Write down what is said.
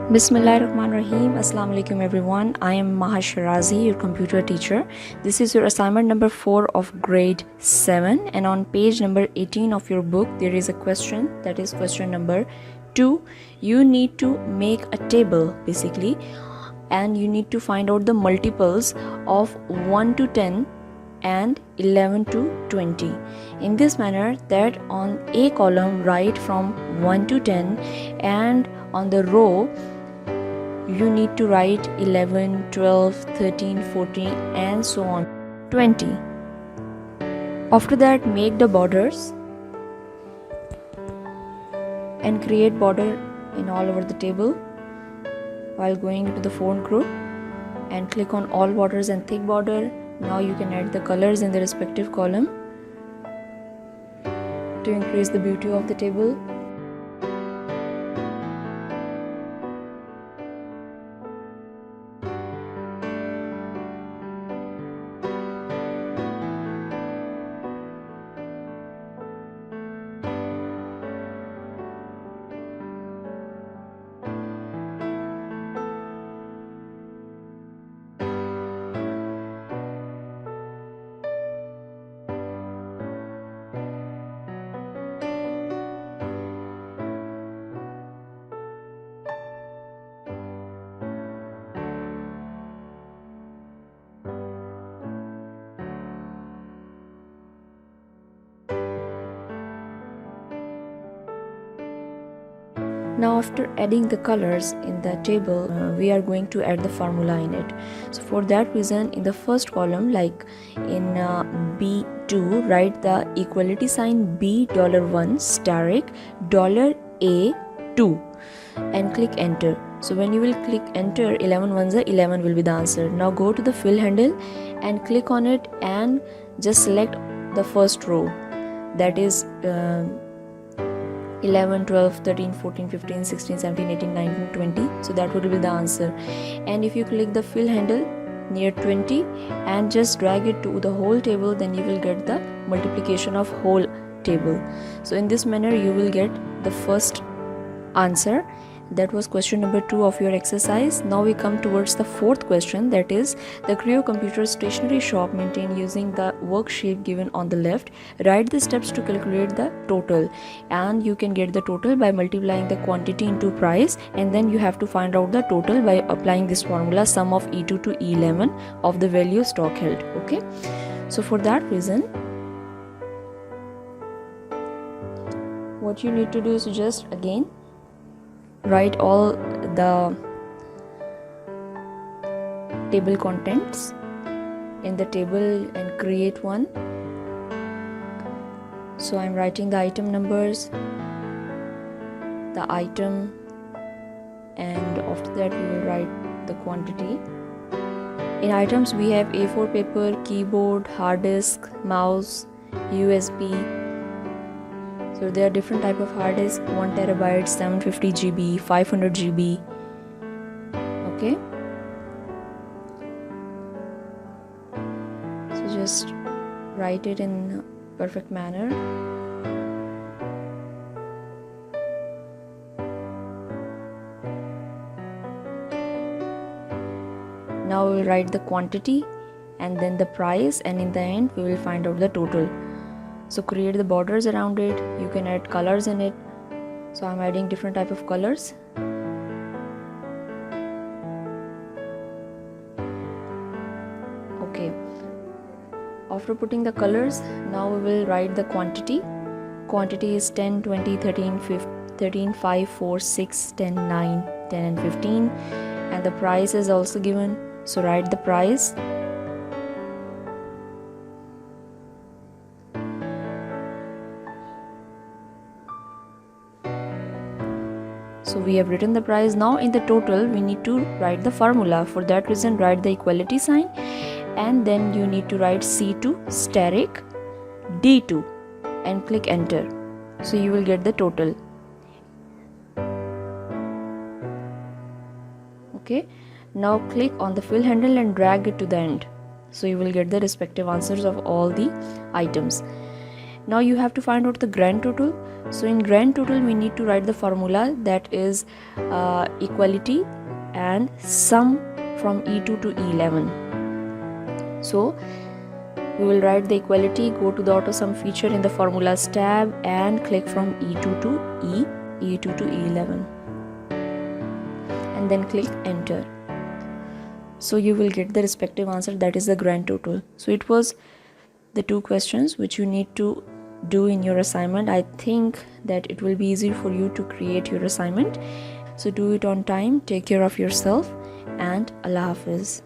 Bismillahirrahmanirrahim. Assalamu alaikum everyone. I am Maha Shirazi, your computer teacher. This is your assignment number 4 of grade 7, and on page number 18 of your book there is a question, that is question number 2. You need to make a table basically, and you need to find out the multiples of 1 to 10 and 11 to 20 in this manner that on a column write from 1 to 10, and on the row you need to write 11, 12, 13, 14 and so on 20. After that, make the borders and create border in all over the table while going into the font group, and click on all borders and thick border. Now you can add the colors in the respective column to increase the beauty of the table. Now after adding the colors in the table, we are going to add the formula in it. So for that reason, in the first column, like in B2, write the equality sign $B$1 steric $A2 and click enter. So when you will click enter, 11 ones are 11 will be the answer. Now go to the fill handle and click on it and just select the first row, that is 11, 12, 13, 14, 15, 16, 17, 18, 19, 20. So that would be the answer. And if you click the fill handle near 20 and just drag it to the whole table, then you will get the multiplication of whole table. So in this manner you will get the first answer. That was question number 2 of your exercise. Now we come towards the fourth question, that is the Creo computer stationery shop maintained using the worksheet given on the left. Write the steps to calculate the total, and you can get the total by multiplying the quantity into price, and then you have to find out the total by applying this formula, sum of E2 to E11 of the value stock held. Okay, so for that reason what you need to do is just again write all the table contents in the table and create one. So I'm writing the item numbers, the item, and after that we will write the quantity. In items we have A4 paper, keyboard, hard disk, mouse, USB. So there are different type of hard disk, 1 terabyte, 750 GB, 500 GB. Okay. So just write it in perfect manner. Now we will write the quantity and then the price, and in the end we will find out the total. So create the borders around it. You can add colors in it. So I'm adding different type of colors. Okay. After putting the colors, now we will write the quantity. Quantity is 10, 20, 13, 5, 4, 6, 10, 9, 10 and 15. And the price is also given. So write the price. So we have written the price. Now in the total we need to write the formula. For that reason write the equality sign, and then you need to write C2 steric D2 and click enter. So you will get the total. Okay, now click on the fill handle and drag it to the end. So you will get the respective answers of all the items. Now you have to find out the grand total. So in grand total we need to write the formula, that is equality and sum from E2 to E11. So we will write the equality, go to the auto sum feature in the formulas tab and click from E2 to E2 to E11 and then click enter. So you will get the respective answer, that is the grand total. So it was the 2 questions which you need to do in your assignment. I think that it will be easy for you to create your assignment. So do it on time, take care of yourself, and Allah Hafiz.